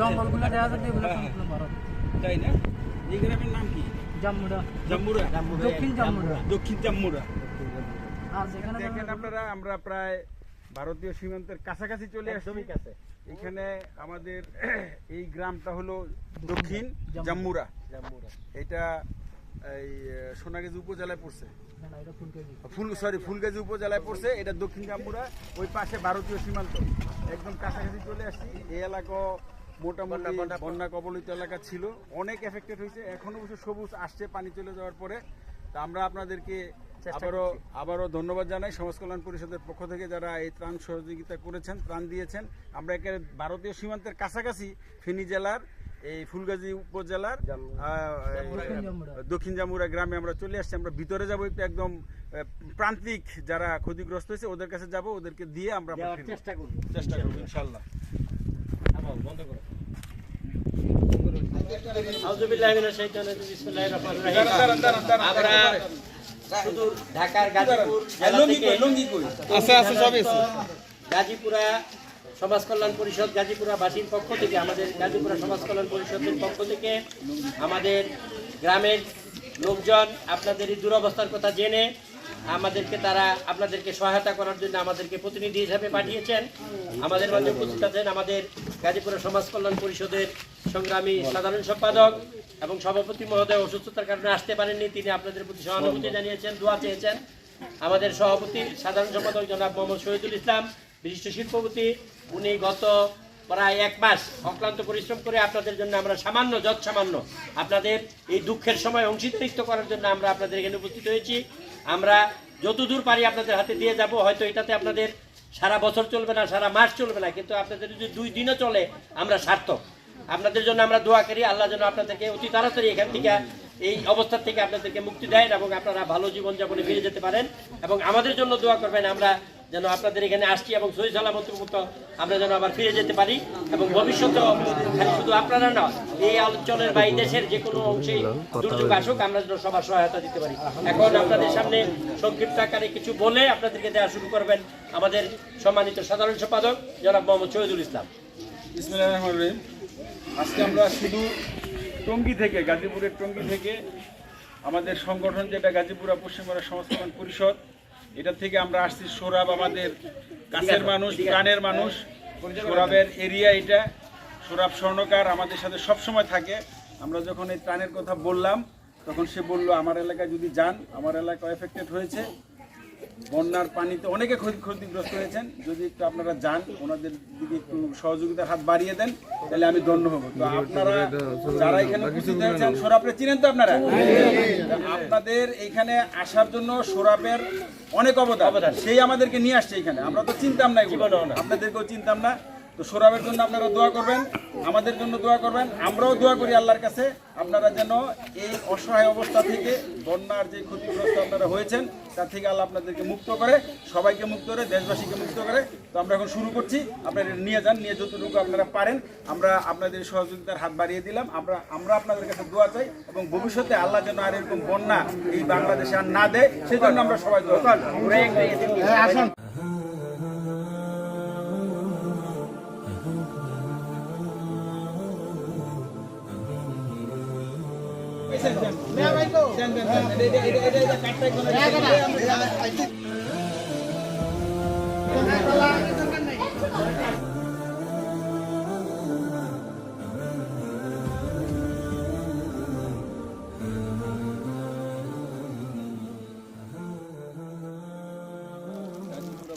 জঙ্গলগুলো দেখা যাচ্ছে এগুলো সম্পূর্ণ ভারত, তাই না? এই গ্রামের নাম কি? জাম্মুরা। জাম্মুরা, দক্ষিণ জাম্মুরা। দক্ষিণ জাম্মুরা। আর যেখানে দেখেন আপনারা, আমরা প্রায় ভারতীয় সীমান্তের কাছাকাছি চলে আসছি। এখানে আমাদের এই গ্রামটা হলো দক্ষিণ জাম্মুরা। এটা এই সোনাগাজী উপজেলায় পড়ছে, ফুলগাজী উপজেলায় পড়ছে। এটা দক্ষিণ জাম্মুরা, ওই পাশে ভারতীয় সীমান্ত, একদম কাছাকাছি চলে আসছি। এই এলাকা মোটামুটি বন্যা কবলিত এলাকা ছিল, অনেক এফেক্টেড হয়েছে। এখনো অবশ্য সবুজ আসছে পানি চলে যাওয়ার পরে। তা আমরা আপনাদেরকে আবারও ধন্যবাদ জানাই সমাজ কল্যাণ পরিষদের পক্ষ থেকে, যারা এই ত্রাণ সহযোগিতা করেছেন, ত্রাণ দিয়েছেন। আমরা একেবারে ভারতীয় সীমান্তের কাছাকাছি ফেনী জেলার এই ফুলগাজী উপজেলার দক্ষিণ জাম্মুরা গ্রামে আমরা চলে আসছি। আমরা ভিতরে যাব, একটু একদম প্রান্তিক যারা ক্ষতিগ্রস্ত হয়েছে ওদের কাছে যাব, ওদেরকে দিয়ে আমরা চেষ্টা করব ইনশাআল্লাহ। গাজীপুরা সমাজ কল্যাণ পরিষদ, গাজীপুরাবাসীর পক্ষ থেকে, আমাদের গাজীপুরা সমাজ কল্যাণ পরিষদের পক্ষ থেকে আমাদের গ্রামের লোকজন আপনাদের এই দুরবস্থার কথা জেনে তারা আপনাদেরকে সহায়তা করার জন্য আমাদেরকে প্রতিনিধি হিসাবে পাঠিয়েছেন। আমাদের মাঝে উপস্থিত আছেন আমাদের গাজীপুরা সমাজ কল্যাণ পরিষদের সংগ্রামী সাধারণ সম্পাদক এবং সভাপতি মহোদয় অসুস্থতার কারণে আসতে পারেননি, তিনি আপনাদের প্রতি সহানুভূতি জানিয়েছেন, দোয়া চেয়েছেন। আমাদের সভাপতি সাধারণ সম্পাদক জনাব মোহাম্মদ শহীদুল ইসলাম, বিশিষ্ট শিল্পপতি, উনি গত প্রায় 1 মাস অক্লান্ত পরিশ্রম করে আপনাদের জন্য আমরা সামান্য আপনাদের এই দুঃখের সময় অংশীদারিত্ব করার জন্য আমরা আপনাদের এখানে উপস্থিত হয়েছি। আমরা যতদূর পারি আপনাদের হাতে দিয়ে যাব। হয়তো এটাতে আপনাদের সারা বছর চলবে না, সারা মাস চলবে না, কিন্তু আপনাদের যদি 2 দিনও চলে আমরা সার্থক। আপনাদের জন্য আমরা দোয়া করি, আল্লাহ যেন আপনাদেরকে অতি তাড়াতাড়ি এখান থেকে, এই অবস্থা থেকে আপনাদেরকে মুক্তি দেন এবং আপনারা ভালো জীবনযাপনে ফিরে যেতে পারেন। এবং আমাদের জন্য দোয়া করবেন, আমরা যেন আপনাদের এখানে আসছি এবং সহি সালামত আমরা যেন আবার ফিরে যেতে পারি। এবং ভবিষ্যতে খালি শুধু আপনারা না, এই অঞ্চলের বা এই দেশের যে কোনো অংশেই দুর্যোগ আসুক, আমরা যেন সবার সহায়তা দিতে পারি। এখন আপনাদের সামনে সংক্ষিপ্ত আকারে কিছু বলে আপনাদেরকে দেওয়া শুরু করবেন আমাদের সম্মানিত সাধারণ সম্পাদক জনাব মোহাম্মদ শহীদুল ইসলাম। বিসমিল্লাহির রহমানির রহিম। আজকে আমরা শুধু টঙ্গী থেকে, গাজীপুরের টঙ্গী থেকে আমাদের সংগঠন যেটা গাজীপুরা পশ্চিমবঙ্গ সমাজ কল্যাণ পরিষদ, এটা থেকে আমরা আসছি। সোরাব আমাদের কাছের মানুষ, প্রাণের মানুষ, সোরাবের এরিয়া এটা। সোরাব স্বর্ণকার আমাদের সাথে সবসময় থাকে। আমরা যখন এই ত্রাণের কথা বললাম, তখন সে বলল আমার এলাকায় যদি যান, আমার এলাকা এফেক্টেড হয়েছে, বন্যার পানিতে অনেকে ক্ষতিগ্রস্ত হয়েছেন, যদি একটু আপনারা যান, ওনাদের দিকে একটু সহযোগিতার হাত বাড়িয়ে দেন, তাহলে আমি ধন্য হব। তো আপনারা যারা এখানে উপস্থিত হয়েছেন, সোরাবকে চিনেন তো আপনারা? আপনাদের এইখানে আসার জন্য সোরাবের অনেক অবদান, সেই আমাদেরকে নিয়ে আসছে এখানে। আমরা তো চিনতাম না, আপনাদেরকেও চিনতাম না। তো সোরাবের জন্য আপনারা দোয়া করবেন, আমাদের জন্য দোয়া করবেন। আমরাও দোয়া করি আল্লাহর কাছে, আপনারা যেন এই অসহায় অবস্থা থেকে, বন্যার যে ক্ষতিগ্রস্ত আপনারা হয়েছেন, তার থেকে আল্লাহ আপনাদেরকে মুক্ত করে, সবাইকে মুক্ত করে, দেশবাসীকে মুক্ত করে। তো আমরা এখন শুরু করছি, আপনারা নিয়ে যান, নিয়ে যতটুকু আপনারা পারেন আমরা আপনাদের সহযোগিতার হাত বাড়িয়ে দিলাম। আমরা আপনাদের কাছে দোয়া চাই, এবং ভবিষ্যতে আল্লাহ যেন আর এরকম বন্যা এই বাংলাদেশে আর না দেয়, সেই জন্য আমরা সবাই দোয়া করি।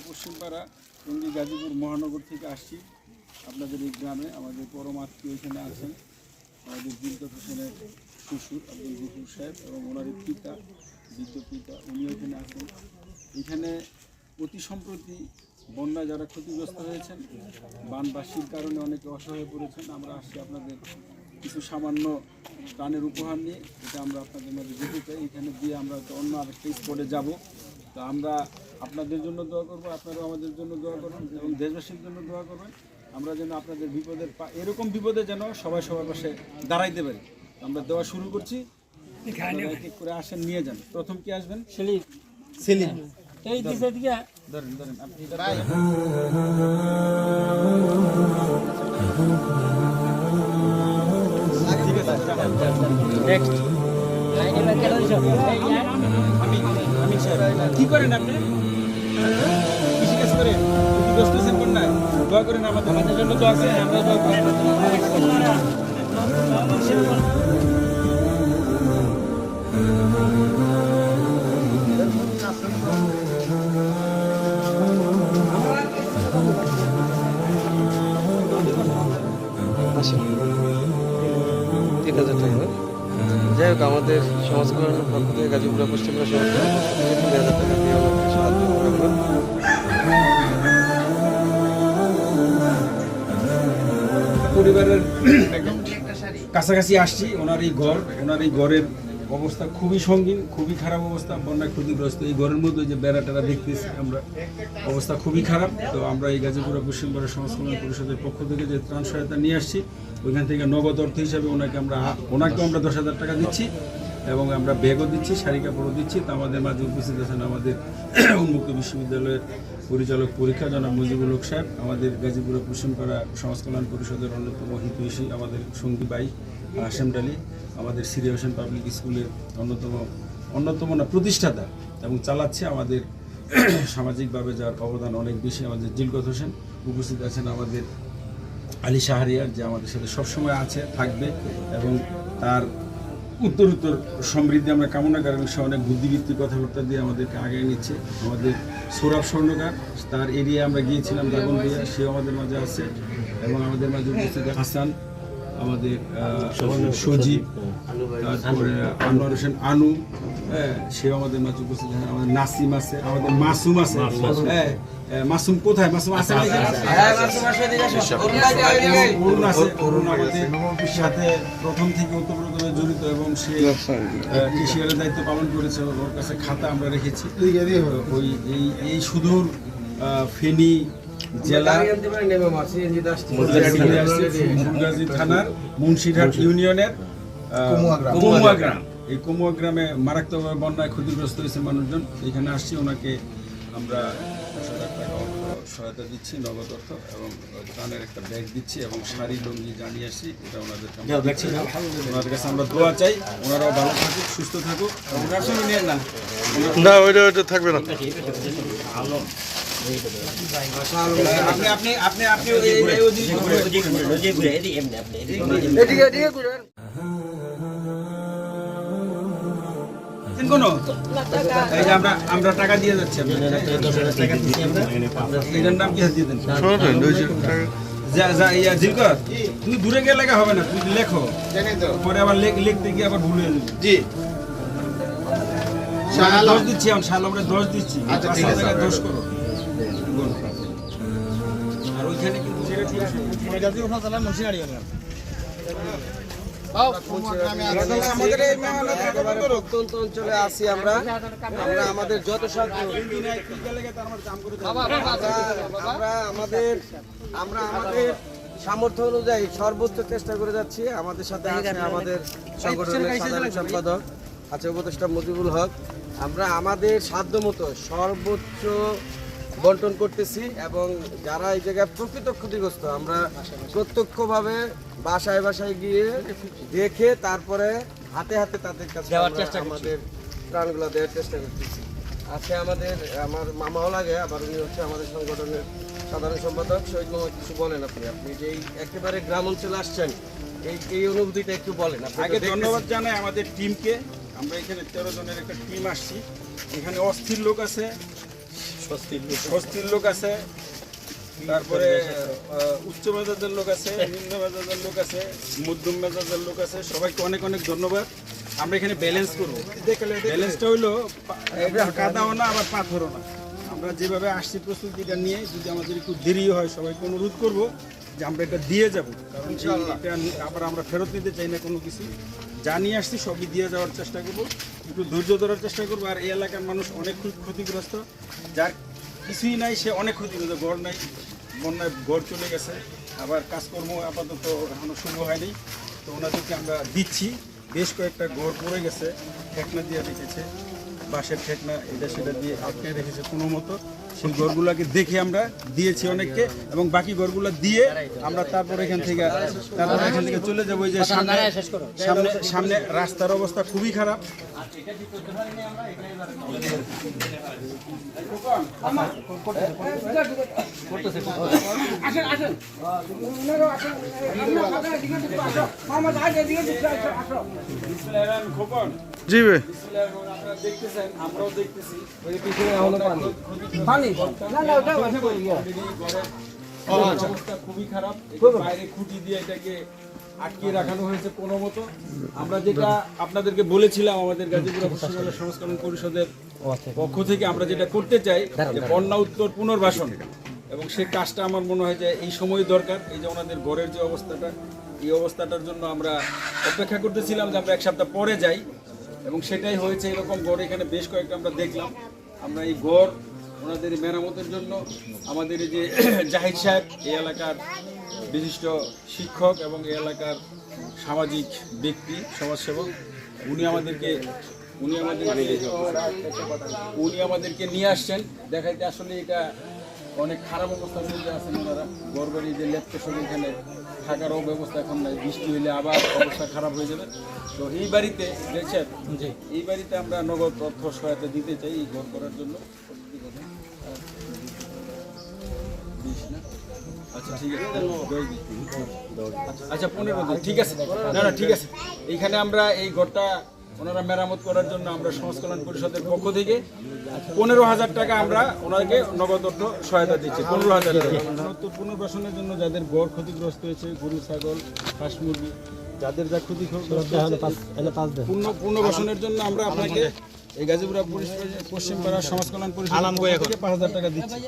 পশ্চিমপাড়া টঙ্গী গাজীপুর মহানগর থেকে আসছি আপনাদের এই গ্রামে। আমাদের পরম আত্মীয় এখানে আছেন, আমাদের দিলদার হোসেনের শ্বশুর আব্দুল গফুর সাহেব এবং ওনার পিতা, বৃদ্ধ পিতা, উনিও এখানে আছেন। এখানে অতি সম্প্রতি বন্যা যারা ক্ষতিগ্রস্ত হয়েছেন, বানবাসীর কারণে অনেকে অসহায় পড়েছেন। আমরা আসছি আপনাদের কিছু সামান্য ত্রাণের উপহার নিয়ে, এটা আমরা আপনাদের মধ্যে যেতে চাই। এখানে দিয়ে আমরা অন্য আরেকটা স্পটে যাব। তো আমরা আপনাদের জন্য দোয়া করবো, আপনারাও আমাদের জন্য দোয়া করবেন এবং দেশবাসীর জন্য দোয়া করবেন। আমরা যেন আপনাদের বিপদের, এরকম বিপদে যেন সবাই সবার পাশে দাঁড়াইতে পারি। আমরা দেওয়া শুরু করছি। আপনারা এক এক করে আসেন, নিয়ে যান। প্রথম কি আসবেন? সেলিম সেলিম। এই দিকে দিকে ধরেন ধরেন আপনি এটা ঠিক আছে, নেক্সট এবার কেন আমি কি করেন আপনি? কৃষিকাজ করেন? ক্ষতিগ্রস্ত হয়েছেন বন্যায়? দোয়া করেন আমাদের জন্য, দোয়া করেন, আমরা দোয়া করি। যাই হোক, আমাদের সমাজ কল্যাণের পক্ষ থেকে গাজীপুরা পশ্চিমবঙ্গ সমাজ কল্যাণের পক্ষ থেকে 3,000 টাকা দিয়ে আমাদের সাহায্য করবো। পরিবারের কাছাকাছি আসছি। ওনার এই ঘরের অবস্থা খুবই সঙ্গীন, খুবই খারাপ অবস্থা, বন্যায় ক্ষতিগ্রস্ত। এই ঘরের মধ্যে যে বেড়া টেরা দেখতেছি আমরা, অবস্থা খুবই খারাপ। তো আমরা এই গাজীপুরা পশ্চিমবঙ্গ সমাজ কল্যাণ পরিষদের পক্ষ থেকে যে ত্রাণ সহায়তা নিয়ে আসছি, ওইখান থেকে নগদ অর্থ হিসাবে ওনাকেও আমরা 10,000 টাকা দিচ্ছি এবং আমরা ব্যাগও দিচ্ছি, শাড়ি কাপড়ও দিচ্ছি। তো আমাদের মাঝে উপস্থিত আছেন আমাদের উন্মুক্ত বিশ্ববিদ্যালয়ের পরিচালক পরীক্ষা জনাব মুজিবুল হক সাহেব, আমাদের গাজীপুরা পশ্চিমপাড়া সমাজ কল্যাণ পরিষদের অন্যতম হিতৈষী আমাদের সঙ্গী ভাই হাশেম আলী, আমাদের সিরি হোসেন পাবলিক স্কুলের অন্যতম প্রতিষ্ঠাতা এবং চালাচ্ছে আমাদের সামাজিকভাবে যার অবদান অনেক বেশি, আমাদের জিলকত হোসেন। উপস্থিত আছেন আমাদের আলী শাহরিয়ার, যে আমাদের সাথে সবসময় আছে, থাকবে এবং তার উত্তরোত্তর সমৃদ্ধি আমরা কামনা করি। এবং সে অনেক বুদ্ধিবৃত্তিক কথাবার্তা দিয়ে আমাদেরকে আগে নিচ্ছে। আমাদের সৌরভ স্বর্ণকার, তার এরিয়া আমরা গিয়েছিলাম দাগনদিয়া, সেও আমাদের মাঝে আছে এবং আমাদের মাঝে উপস্থিত হাসান, আমাদের সজীব, তারপরে আনোয়ার হোসেন আনু, হ্যাঁ সেও আমাদের মাঝে উপস্থিত আছেন। আমাদের নাসিম আছে, আমাদের মাসুম আছে। হ্যাঁ মাসুম কোথায়? মাসুম আছে না? অরুণ আছে। অরুণ আমাদের সাথে প্রথম থেকে ওতপ্রোতভাবে জড়িত এবং সে কৃষিকাজের দায়িত্ব পালন করেছে। ওর কাছে খাতা আমরা রেখেছি। ওই এই সুদূর ফেনী জেলা ফুলগাজী থানার মুন্সিরহাট ইউনিয়নের কমুয়া গ্রাম, এই কমুয়া গ্রামে মারাত্মকভাবে বন্যায় ক্ষতিগ্রস্ত হয়েছে মানুষজন। এখানে আসছি, ওনাকে আমরা 10,000 টাকা সহায়তা দিচ্ছি, নগদ অর্থ এবং ত্রাণের একটা ব্যাগ দিচ্ছি এবং শাড়ি লুঙ্গি জানিয়ে আসছি। এটা ওনাদেরকে ওনাদের কাছে আমরা দোয়া চাই, ওনারাও ভালো থাকুক, সুস্থ থাকুক। ওনার সঙ্গে নিয়ে না, ওইটা থাকবে না। আমরা টাকা দিয়ে যাচ্ছি। এটার নাম কি দিয়ে দেন? তুমি দূরে গিয়ে লেখা হবে না, তুমি লেখো, পরে আবার লিখতে গিয়ে আবার ভুলে যাবে। জি 10 দিচ্ছি, আমরা 10 দিচ্ছি। 10 করো। আর ওইখানে কিন্তু প্রত্যন্ত অঞ্চলে আছি আমরা আমাদের যত আমরা আমাদের সামর্থ্য অনুযায়ী সর্বোচ্চ চেষ্টা করে যাচ্ছি। আমাদের সাথে আছে আমাদের সংগঠনের সাধারণ সম্পাদক আছে উপদেষ্টা মুজিবুল হক। আমরা আমাদের সাধ্যমতো সর্বোচ্চ বন্টন করতেছি এবং যারা এই জায়গায় প্রকৃত ক্ষতিগ্রস্ত, আমরা প্রত্যক্ষভাবে বাসায় বাসায় গিয়ে দেখে তারপরে হাতে হাতে তাদের কাছে আমাদের ত্রাণগুলো দেওয়ার চেষ্টা করতেছি। আজকে আমার মামাও লাগে, আবার উনি হচ্ছে আমাদের সংগঠনের সাধারণ সম্পাদক। শহীদ মোহাম্মদ, কিছু বলেন আপনি যে একেবারে গ্রাম অঞ্চলে আসছেন, এই অনুভূতিটা একটু বলেন। আগে ধন্যবাদ জানাই আমাদের টিমকে। আমরা এখানে 13 জনের একটা টিম আসছি। এখানে অস্থির লোক আছে, স্বস্তির লোক আছে, তারপরে উচ্চ মেজাজের লোক আছে, নিম্ন মেজাজের লোক আছে, মধ্যম মেজাজের লোক আছে। সবাইকে অনেক অনেক ধন্যবাদ। আমরা এখানে ব্যালেন্স করবো। ব্যালেন্সটা হইলো কাদাও না আবার পাথরও না। আমরা যেভাবে আসছি প্রস্তুতিটা নিয়ে, যদি আমাদের একটু দেরি হয়, সবাইকে অনুরোধ করবো যে আমরা এটা দিয়ে যাব, কারণ এটা আবার আমরা ফেরত নিতে চাই না কোনো কিছু। যা নিয়ে আসছি সবই দিয়ে যাওয়ার চেষ্টা করবো, একটু ধৈর্য ধরার চেষ্টা করবো। আর এই এলাকার মানুষ অনেক ক্ষতিগ্রস্ত, যার কিছুই নাই সে অনেক ক্ষতিগ্রস্ত। ঘর নাই, বন্যায় ঘর চলে গেছে, আবার কাজকর্ম আপাতত এখনো শুরু হয়নি। তো ওনাদেরকে আমরা দিচ্ছি বেশ কয়েকটা ঘর পড়ে গেছে, ঠেকনা দিয়ে রেখেছে, বাঁশের ঠেকনা এটা সেটা দিয়ে আটকে রেখেছে কোনো মতো। সেই ঘরগুলোকে দেখে আমরা দিয়েছি অনেককে, এবং বাকি ঘরগুলো দিয়ে আমরা তারপর এখান থেকে চলে যাবো। এই যে সামনে সামনে সামনে রাস্তার অবস্থা খুবই খারাপ। জি ভাই, আপনারা দেখতেছেন, আমরাও দেখতেছি অবস্থা খুবই খারাপ। বাইরে খুঁটি দিয়ে এটাকে আটকে রাখানো হয়েছে কোনো মতো। আমরা যেটা আপনাদেরকে বলেছিলাম, আমাদের গাজীপুর পশ্চিম বাংলা সংস্করণ পরিষদের পক্ষ থেকে আমরা যেটা করতে চাই যে বন্যা উত্তর পুনর্বাসন, এবং সেই কাজটা আমার মনে হয় যে এই সময় দরকার। এই যে ওনাদের ঘরের যে অবস্থাটা, এই অবস্থাটার জন্য আমরা অপেক্ষা করতেছিলাম যে আমরা এক সপ্তাহ পরে যাই, এবং সেটাই হয়েছে। এরকম ঘর এখানে বেশ কয়েকটা আমরা দেখলাম। আমরা এই ঘর ওনাদের মেরামতের জন্য আমাদের এই যে জাহিদ সাহেব, এই এলাকার বিশিষ্ট শিক্ষক এবং এই এলাকার সামাজিক ব্যক্তি, সমাজসেবক, উনি আমাদেরকে নিয়ে আসছেন দেখাইতে। আসলে এটা অনেক খারাপ অবস্থার মধ্যে আছেন ওনারা। ঘরবাড়ি যে লেপটেশন, এখানে থাকারও ব্যবস্থা এখন নাই, বৃষ্টি হইলে আবার অবস্থা খারাপ হয়ে যাবে। তো এই বাড়িতে দেখছেন, এই বাড়িতে আমরা নগদ অর্থ সহায়তা দিতে চাই এই ঘর করার জন্য। আচ্ছা ঠিক আছে, আচ্ছা 15 দিন, ঠিক আছে। না ঠিক আছে। এইখানে আমরা এই ঘরটা ওনারা মেরামত করার জন্য আমরা সমাজ কল্যাণ পরিষদের পক্ষ থেকে 15,000 টাকা আমরা ওনাকে নগদ অর্থ সহায়তা দিচ্ছি। 15,000 টাকা পুনর্বাসনের জন্য যাদের ঘর ক্ষতিগ্রস্ত হয়েছে, গরু ছাগল হাঁস মুরগি যাদের যা ক্ষতিগ্রস্ত পুনর্বাসনের জন্য আমরা আপনাকে এই গাজীপুর পশ্চিম পাড়া সমাজ কল্যাণ পরিষদ 5,000 টাকা দিচ্ছি।